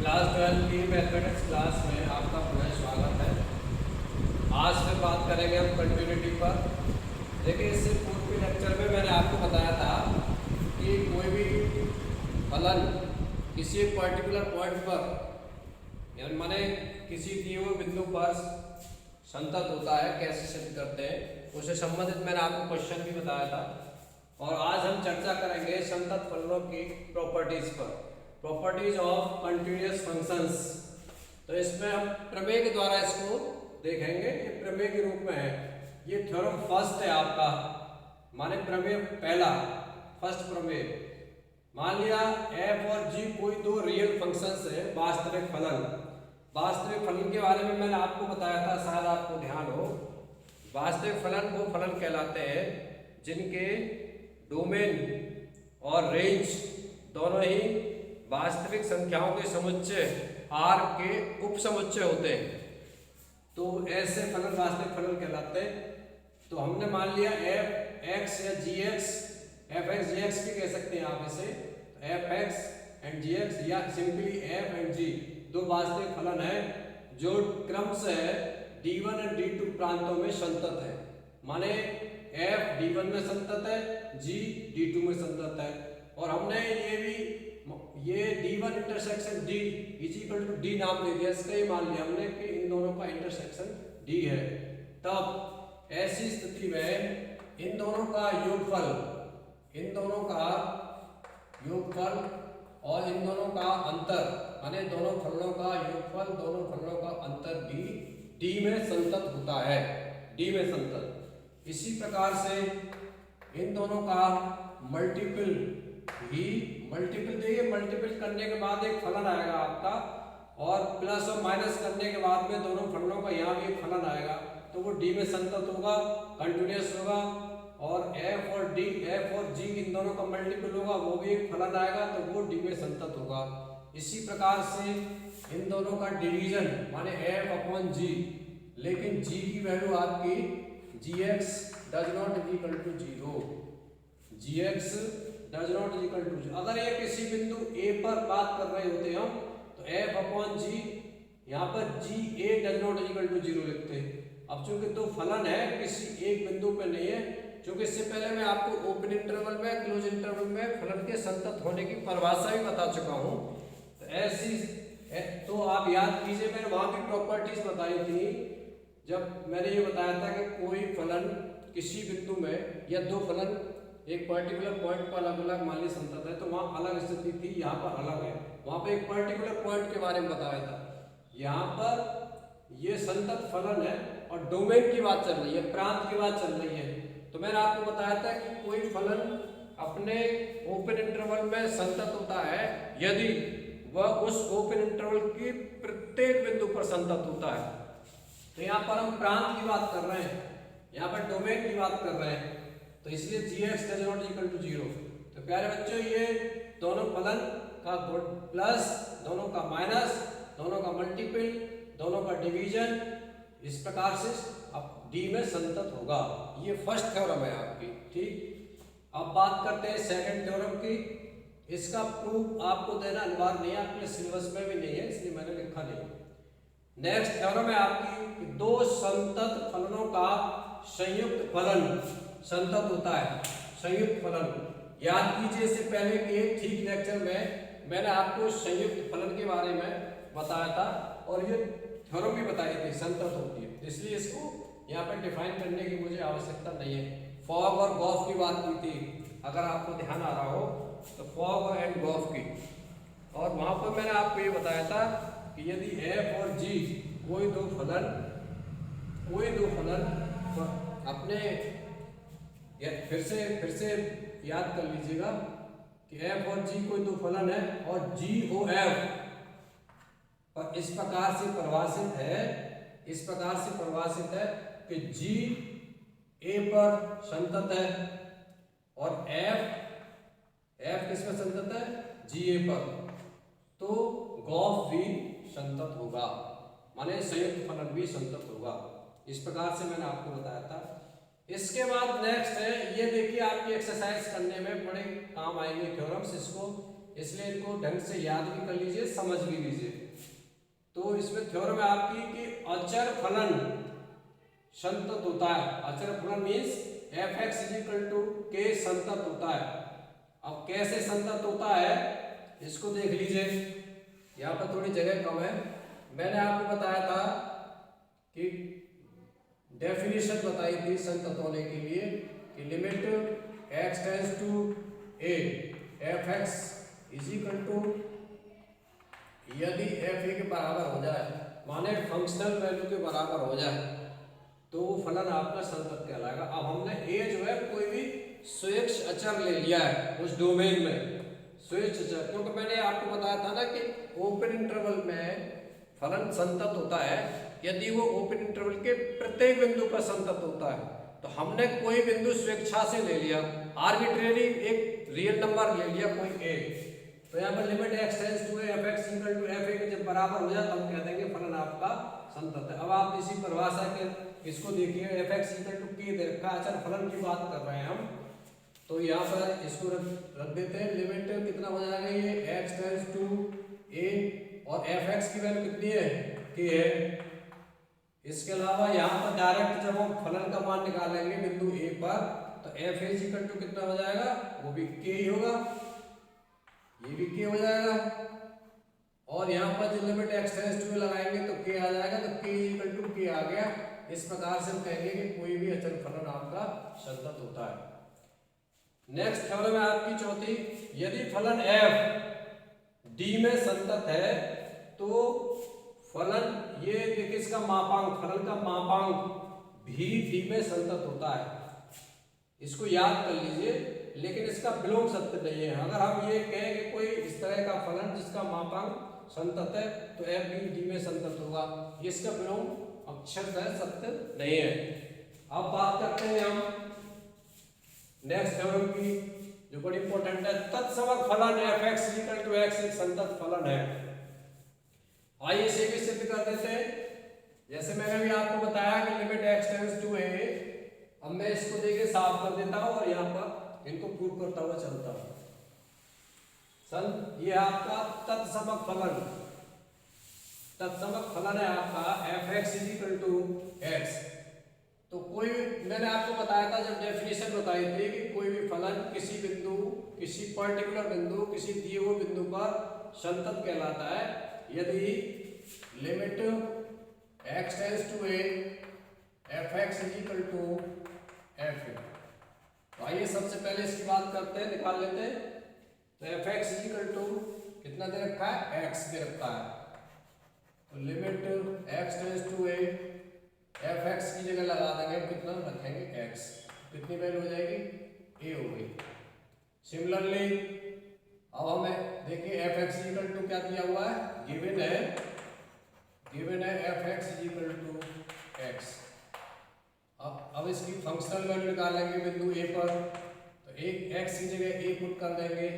Class 12 की mathematics class में आपका पुनः स्वागत है। आज में बात करेंगे हम कंटिन्यूटी पर। देखिए, इससे पूर्व के लेक्चर में मैंने आपको बताया था कि कोई भी फलन किसी एक पर्टिकुलर पॉइंट पर यानी माने किसी दिए हुए बिंदु पर संतत होता है, कैसे सिद्ध करते हैं, उससे संबंधित मैंने आपको क्वेश्चन भी बताया था। और आज हम चर्चा करेंगे संतत फलनों की प्रॉपर्टीज पर, प्रॉपर्टीज ऑफ कंटिन्यूअस फंक्शंस। तो इसमें हम प्रमेय के द्वारा इसको देखेंगे। ये प्रमेय के रूप में है, ये थ्योरम फर्स्ट है आपका, माने प्रमेय पहला, फर्स्ट प्रमेय। मान लिया f और g कोई दो रियल फंक्शंस है, वास्तविक फलन। वास्तविक फलन के बारे में मैंने आपको बताया था, शायद आपको ध्यान हो। वास्तविक फलन वो फलन कहलाते हैं जिनके डोमेन और रेंज दोनों ही वास्तविक संख्याओं के समुच्चय r के उपसमुच्चय होते हैं। तो ऐसे फलन वास्तविक फलन कहलाते हैं। तो हमने मान लिया f x या g x, f x g x भी कह सकते हैं आप इसे, f x and g x, या सिंपली f एंड g दो वास्तविक फलन है जो क्रमशः d1 और d2 प्रांतों में संतत है। माने f d1 में संतत है, g d2 में संतत है। और हमने ये d1 intersection d is equal to d नाम दे दिया, इसका ये मान लिया हमने कि इन दोनों का इंटरसेक्शन d है। तब ऐसी स्थिति में इन दोनों का योगफल और इन दोनों का अंतर, माने दोनों फलनों का योगफल, दोनों फलनों का अंतर भी d में संतत होता है, d में संतत। इसी प्रकार से इन दोनों का मल्टीपल देखिए, मल्टीपल करने के बाद एक फलन आएगा आपका, और प्लस और माइनस करने के बाद में दोनों फलनों का यहाँ भी एक फलन आएगा, तो वो d में संतत होगा, कंटिन्यूअस होगा। और f और g इन दोनों का मल्टीपल होगा, वो भी एक फलन आएगा, तो वो d में संतत होगा। इसी प्रकार से इन दोनों का डिवीजन माने f अपॉन g, लेकिन g की वैल्यू आपकी gx does not equal to 0, gx does not equal to 0। अगर ये किसी बिंदु a पर बात कर रहे होते हम, तो f अपॉन g, यहाँ पर g a does not equal to 0 लिखते हैं। अब चूंकि दो फलन है, किसी एक बिंदु पे नहीं है, क्योंकि इससे पहले मैं आपको ओपन इंटरवल में, क्लोज इंटरवल में फलन के संतत होने की परिभाषा भी बता चुका हूँ। तो ऐसी तो आप याद कीजिए, मैंने वहां की प्रॉपर्टीज बताई थी जब मैंने ये बताया था कि कोई फलन किसी बिंदु में या दो फलन एक पर्टिकुलर पॉइंट पर अलग अलग मान ली संतत है, तो वहां अलग स्थिति थी, यहाँ पर अलग है। वहां पे एक पर्टिकुलर पॉइंट के बारे में बताया था, यहाँ पर ये संतत फलन है और डोमेन की बात चल रही है, प्रांत की बात चल रही है। तो मैंने आपको बताया था कि कोई फलन अपने ओपन इंटरवल में संतत होता है यदि वह उस ओपन इंटरवल की प्रत्येक बिंदु पर संतत होता है। तो यहाँ पर हम प्रांत की बात कर रहे हैं, यहाँ पर डोमेन की बात कर रहे हैं, तो इसलिए gx does not equal to 0। तो प्यारे बच्चों, ये दोनों फलन का प्लस, दोनों का माइनस, दोनों का मल्टीपल, दोनों का डिवीजन, इस प्रकार से अब d में संतत होगा। ये फर्स्ट थ्योरम है आपकी, ठीक। अब बात करते हैं सेकंड थ्योरम की। इसका प्रूफ आपको देना अनिवार्य नहीं है, आपके सिलेबस में भी नहीं है, इसलिए मैंने लिखा नहीं। नेक्स्ट थ्योरम है आपकी कि दो संतत फलनों का संयुक्त फलन संतत होता है, संयुक्त फलन। याद कीजिए, इससे पहले के ठीक लेक्चर में मैंने आपको संयुक्त फलन के बारे में बताया था और ये थ्योरम भी बताई थी, संतत होती है, इसलिए इसको यहाँ पर डिफाइन करने की मुझे आवश्यकता नहीं है। फॉग और गॉफ की बात की थी, अगर आपको ध्यान आ रहा हो तो, फॉग एंड गॉफ की। और वहां पर मैंने आपको ये बताया था कि यदि f और g कोई दो फलन अपने, फिर से याद कर लीजिएगा कि f और g कोई दो फलन है और g o f और इस प्रकार से परिभाषित है कि g a पर संतत है और f किस में संतत है, g a पर, तो गॉफ भी संतत होगा, माने संयुक्त फलन भी संतत होगा। इस प्रकार से मैंने आपको बताया था। इसके बाद नेक्स्ट है, ये देखिए आपकी एक्सरसाइज करने में बड़े काम आएंगे थ्योरम्स। इसको इसलिए इनको ढंग से याद भी कर लीजिए, समझ भी लीजिए। तो इसमें थ्योरम है आपकी कि अचर फलन संतत होता है। अचर फलन means f x is equal to k संतत होता है। अब कैसे संतत होता है इसको देख लीजिए। यहाँ पर थोड़ी जगह कम है। मैंने आपको बताया था कि डेफिनेशन बताई थी संतत होने के लिए कि limit x tends to a f x is equal to, यदि f a के बराबर हो जाए, माने फंक्शनल वैल्यू के बराबर हो जाए, तो वो फलन आपका संतत कहलाएगा। अब हमने a जो है कोई भी स्वेच्छ अचर ले लिया है उस डोमेन में, स्वेच्छ अचर, क्योंकि मैंने आपको बताया था ना कि ओपन इंटरवल में फलन संतत होता है यदि वो ओपन इंटरवल के प्रत्येक बिंदु पर संतत होता है। तो हमने कोई बिंदु स्वेच्छा से ले लिया, आर्बिट्रेरी एक रियल नंबर ले लिया कोई a, तो यहाँ पर limit x tends to a f x equal to f a के जब बराबर हो जाए तो हम कह देंगे फलन आपका संतत है। अब आप इसी परिभाषा के इसको देखिए, एफ एक्स इक्वल टू के दे रखा, अचर फलन की बात कर रहे हैं हम, तो यहाँ पर इसको रख देते हैं। लिमिट कितना हो जाएगा, ये x टेंड्स टू a और एफ एक्स की वैल्यू कितनी है, के है। इसके अलावा यहाँ पर डायरेक्ट जब हम फलन का मान निकालेंगे बिंदु a पर, तो एफ इज इक्वल टू कितना हो जाएगा, वो भी k ही होगा, ये भी k हो जाएगा। और यहाँ पर जो लिमिट x टेंड्स टू लगाएंगे तो k आ जाएगा, तो k is equal to k आ गया। इस प्रकार से हम कहेंगे कि कोई भी अचर फलन आपका संतत होता है। नेक्स्ट थ्योरम है आपकी चौथी, यदि फलन f d में संतत है तो फलन, ये देखिए इसका मापांक, फलन का मापांक भी d में संतत होता है। इसको याद कर लीजिए, लेकिन इसका विलोम सत्य नहीं है। अगर हम ये कहें कि कोई इस तरह का फलन जिसका मापांक संतत है तो f भी d में संतत होगा, ये इसका विलोम अक्षरशः सत्य नहीं है। अब बात करते हैं हम नेक्स्ट थ्योरम की, जो बड़ी इंपॉर्टेंट है। तत्समक फलन f x equal to x एक संतत फलन है। आइए इसे भी सिद्ध कर देते हैं। जैसे मैंने भी आपको बताया कि limit x tends to a, अब मैं इसको देखिए साफ कर देता हूं और यहाँ पर इनको प्रूव करता हुआ चलता हूं। ये आपका तत्समक फलन, तत्समक फलन है आपका f x is equal to x. तो कोई, मैंने आपको बताया था जब डेफिनेशन बताई थी कि कोई भी फलन किसी बिंदु, किसी पर्टिकुलर बिंदु, किसी दिए हुए बिंदु पर संतत कहलाता है यदि limit x tends to a f x is equal to f a. तो आइए सबसे पहले इसकी बात करते हैं, निकाल लेते हैं। तो f x is equal to कितना दे रखा है, x दे रखा है। तो limit x tends to a f x की जगह लगा देंगे, कितना रखेंगे x, कितनी वैल्यू हो जाएगी, a हो गई। सिमिलरली अब हमें देखिए एफ एक्स इक्वल टू क्या दिया हुआ है, गिवन है f x equal to x. अब इसकी फंक्शनल वैल्यू निकालेंगे बिंदु ए पर, तो एक एक्स की जगह ए पुट कर देंगे।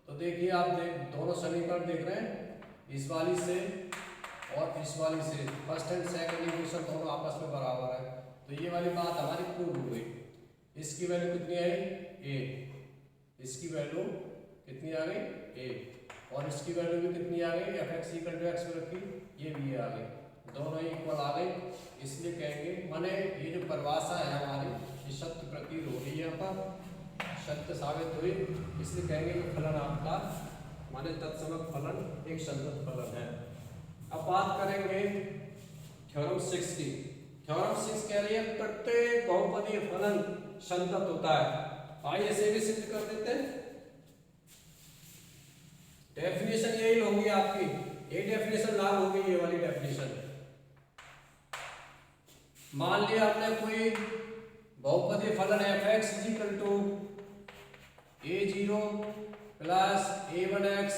तो देखिए आप दोनों समीकरण देख रहे हैं, इस वाली से और इस वाली से, फर्स्ट एंड सेकंड इक्वेशन दोनों आपस में बराबर है। तो ये वाली बात हमारी प्रूव हो गई। इसकी वैल्यू कितनी आई, ए, इसकी वैल्यू कितनी आ गई, ए, और इसकी वैल्यू भी कितनी आ गई, f x equal to x में रखी, ये भी आ गई, दोनों इक्वल आ गई। इसलिए कहेंगे, माने ये जो परिभाषा है हमारी, ये सत्य प्रतीत हो रही है, यहाँ पर सत्य साबित हुई, इसलिए कहेंगे कि फलन आपका, माने तत्समक फलन एक संतत फलन है। अब बात करेंगे थ्योरम 6 की। थ्योरम 6 कह रही है प्रत्येक बहुपदीय फलन संतत होता है। आइए इसे भी सिद्ध कर देते हैं। डेफिनेशन यही होगी आपकी, ये डेफिनेशन लागू होगी, ये वाली डेफिनेशन। मान लिया आपने कोई बहुपदीय फलन f x is equal to a0 plus a1x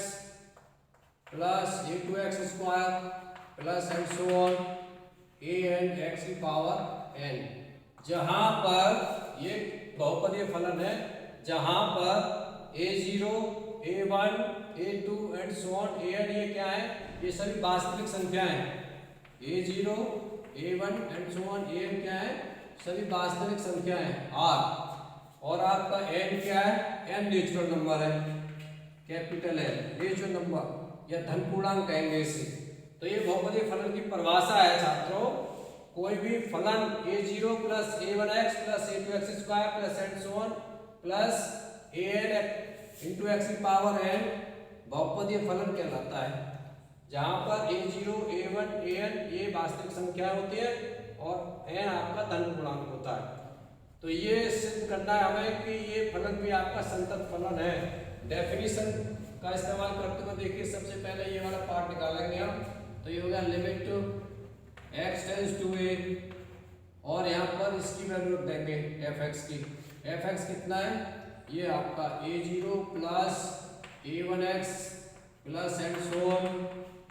plus a2x square plus and so on an x की पावर n, जहां पर ये बहुपदीय फलन है, जहां पर a0 a1 a2 and so on an, ये क्या है, ये सभी वास्तविक संख्याएं हैं। a0 a1 and so on an क्या है, सभी वास्तविक संख्याएं हैं r, और आपका n क्या है, n नेचुरल नंबर है। कैपिटल एल, रेशियो नंबर या धन पूर्णांक कहेंगे इसे। तो ये बहुपदीय फलन की परिभाषा है छात्रों। कोई भी फलन a0 plus a1x plus a2x square plus and so on plus an into x की पावर n बहुपदीय फलन कहलाता है, जहां पर a0 a1 an ये वास्तविक संख्या होती है और n आपका धन पूर्णांक होता है। तो ये सिद्ध करना है हमें कि ये फलन भी आपका संतत फलन है। डेफिनेशन का इस्तेमाल करते हुए देखिए, सबसे पहले ये वाला पार्ट निकालेंगे हम। तो ये हो गया limit x tends to a और यहाँ पर इसकी वैल्यू रख देंगे fx की। fx कितना है, ये आपका a0 plus a1x plus and so on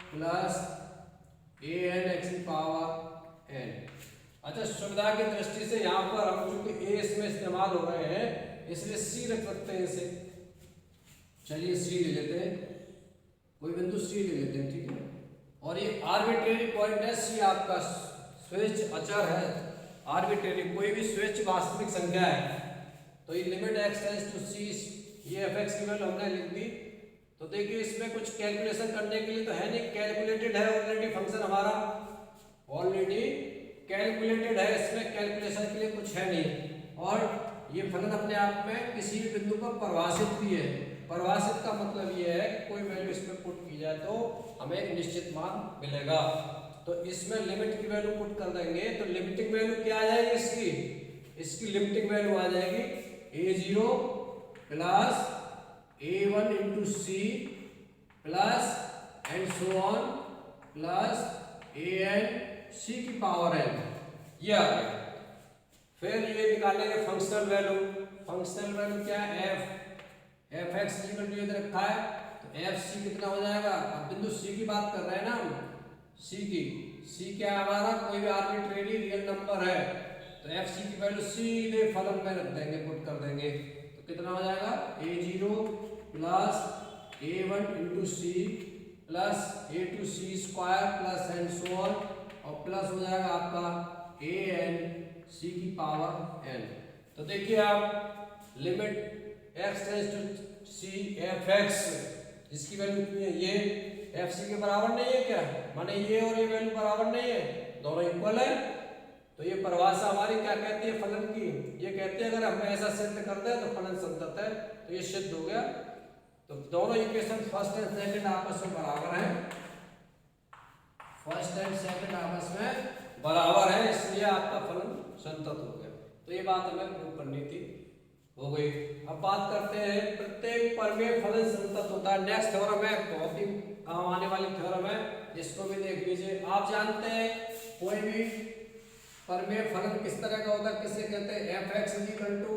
plus an x की पावर n। अच्छा, सुविधा की दृष्टि से यहाँ पर हम चूंकि a इसमें इस्तेमाल हो रहे हैं इसलिए c रख सकते हैं इसे। चलिए c ले लेते हैं, कोई बिंदु c ले लेते हैं, ठीक है। और ये आर्बिट्रेरी पॉइंट है c, आपका स्वेच्छ अचर है, आर्बिट्रेरी कोई भी स्वेच्छ वास्तविक संख्या है। तो ये limit x tends to c, ये fx की वैल्यू हमने लिख दी। तो देखिए इसमें कुछ कैलकुलेशन करने के लिए तो है नहीं, कैलकुलेटेड है ऑलरेडी फंक्शन हमारा, ऑलरेडी कैलकुलेटेड है, इसमें कैलकुलेशन के लिए कुछ है नहीं। और ये फलन अपने आप में किसी भी बिंदु पर परिभाषित भी है। परिभाषित का मतलब ये है कि कोई वैल्यू इसमें पुट की जाए तो हमें एक निश्चित मान मिलेगा। तो इसमें लिमिट की वैल्यू पुट कर देंगे तो लिमिटिंग वैल्यू क्या आ जाएगी इसकी, इसकी लिमिटिंग वैल्यू आ जाएगी a0 plus a1 into c plus and so on plus an c की पावर n, ये आ गया। फिर ये निकालेंगे फंक्शनल वैल्यू। फंक्शनल वैल्यू क्या है, fx इक्वल टू रखा है तो fc कितना हो जाएगा। अब बिंदु c की बात कर रहे हैं ना हम, c की, c क्या है हमारा, कोई भी आर्बिट्रेरी रियल नंबर है तो fc की वैल्यू सीधे फलन में रख देंगे, पुट कर देंगे। तो कितना हो जाएगा a0 plus a1 into c plus a2c square plus and so on और प्लस हो जाएगा आपका an c की पावर n। तो देखिए आप limit x tends to c fx, इसकी वैल्यू कितनी है, ये fc के बराबर नहीं है क्या, माने ये और ये वैल्यू बराबर नहीं है, दोनों इक्वल है। तो ये परिभाषा हमारी क्या कहती है फलन की, ये कहते हैं अगर हम ऐसा सिद्ध कर दें तो फलन संतत है। तो ये सिद्ध हो गया। तो दोनों इक्वेशन फर्स्ट एंड सेकंड आपस में बराबर हैं, फर्स्ट एंड सेकंड आपस में बराबर है, इसलिए आपका फलन संतत हो गया। तो ये बात हमें प्रूव करनी थी, हो गई। अब बात करते हैं प्रत्येक परमेय फलन संतत होता है। नेक्स्ट थ्योरम है, बहुत ही काम आने वाली थ्योरम है, इसको भी देख लीजिए। आप जानते हैं कोई भी परमेय फलन किस तरह का होता है, किसे कहते हैं, fx equal to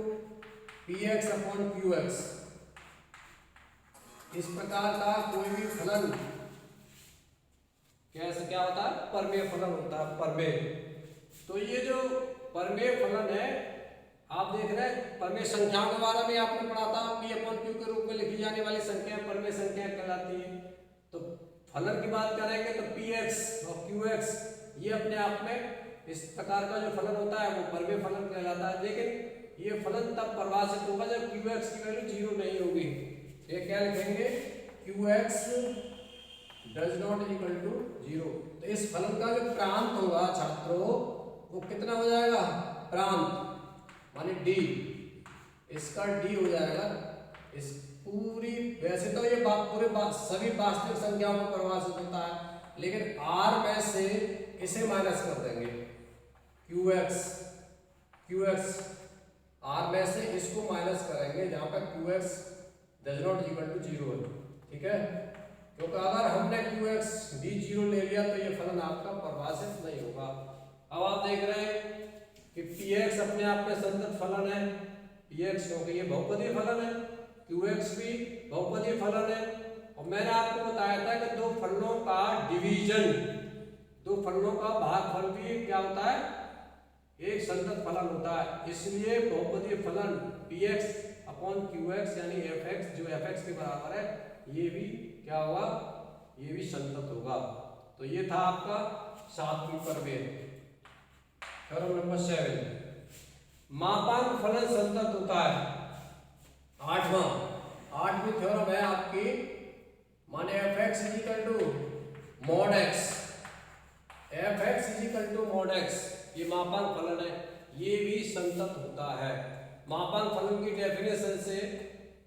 px upon qx। इस प्रकार का कोई भी फलन कैसे क्या होता है, परमेय फलन होता है, परमेय। तो ये जो परमेय फलन है, आप देख रहे हैं परमेय संख्याओं के बारे में आपने पढ़ा था, p अपॉन q के रूप में लिखी जाने वाली संख्या परमेय संख्या कहलाती है। तो फलन की बात करेंगे तो px और qx ये अपने आप में इस प्रकार का जो फलन होता है वो परमेय फलन कहलाता है। लेकिन ये फलन तब परिभाषित होगा जब qx की वैल्यू 0 नहीं होगी। ये क्या लिखेंगे, qx does not equal to 0। तो इस फलन का जो प्रांत होगा छात्रों वो कितना हो जाएगा, प्रांत माने d, इसका d हो जाएगा। इस पूरी, वैसे तो ये पूरे सभी वास्तविक संख्याओं में परिभाषित होता है, लेकिन r में से इसे माइनस कर देंगे, qx r में से इसको माइनस करेंगे जहां पर qx does not equal to 0 है, ठीक है। क्योंकि अगर हमने qx भी 0 ले लिया तो ये फलन आपका परिभाषित नहीं होगा। अब आप देख रहे हैं कि px अपने आप में संतत फलन है, px क्योंकि ये बहुपदीय फलन है, qx भी बहुपदीय फलन है। और मैंने आपको बताया था कि दो फलनों का डिवीजन, दो फलनों का भागफल भी क्या होता है, एक संतत फलन होता है। इसलिए बहुपदीय फलन px अपॉन qx यानी fx जो fx के बराबर है, ये भी क्या होगा, ये भी संतत होगा। तो ये था आपका 7वीं परमेय। थ्योरम नंबर 7, मापांक फलन संतत होता है। 8वां, 8वीं थ्योरम है आपकी, माने f x is equal to mod x, f x is equal to mod x, ये मापांक फलन है, ये भी संतत होता है। मापांक फलन की डेफिनेशन से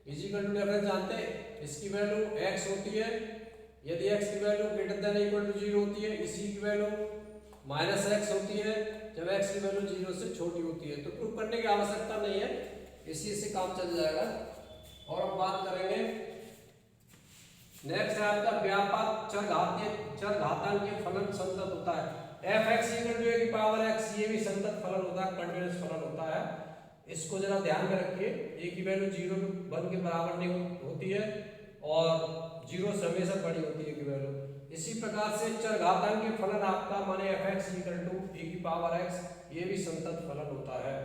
इज इक्वल टू डेफिनेशन जानते हैं, इसकी वैल्यू x होती है, यदि x की value greater than equal to 0 होती है, इसी की वैल्यू -x होती है जब x की वैल्यू 0 से छोटी होती है। तो प्रूफ करने की आवश्यकता नहीं है, इसी से काम चल जाएगा। और अब बात करेंगे नेक्स्ट है आपका व्यापक चरघातांकीय फलन संतत होता है। एफ एक्स इक्वल टू ए की पावर x, ये भी संतत फलन होता है, कंटीन्यूअस फलन होता है। इसको जरा ध्यान में रखिए, ए की वैल्यू 0 1 के बराबर नहीं होती है और 0 से हमेशा बड़ी होती है की वैल्यू। इसी प्रकार से चरघातांकीय फलन आपका माने एफ एक्स इक्वल टू ए की पावर x, ये भी संतत फलन होता है।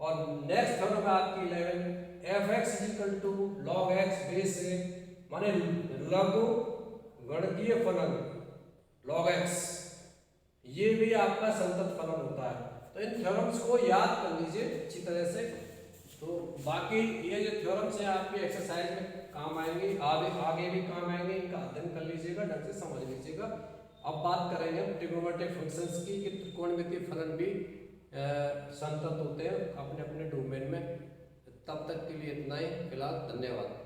और नेक्स्ट थ्योरम है आपकी 11, f x equal to log x base से, माने लघु गणकीय फलन log x, ये भी आपका संतत फलन होता है। तो इन थ्योरम्स को याद कर लीजिए अच्छी तरह से। तो बाकी ये जो थ्योरम्स हैं आपकी एक्सरसाइज में काम आएंगी, आगे भी काम आएंगे, इनका अध्ययन कर लीजिएगा, ढंग से समझ लीजिएगा। अब बात करेंगे ट्रिग्नोमेट्रिक फंक्शंस की कि त्रिकोणमितीय फलन भी संतत होते हैं अपने अपने डोमेन में। तब तक के लिए इतना ही, फिलहाल धन्यवाद।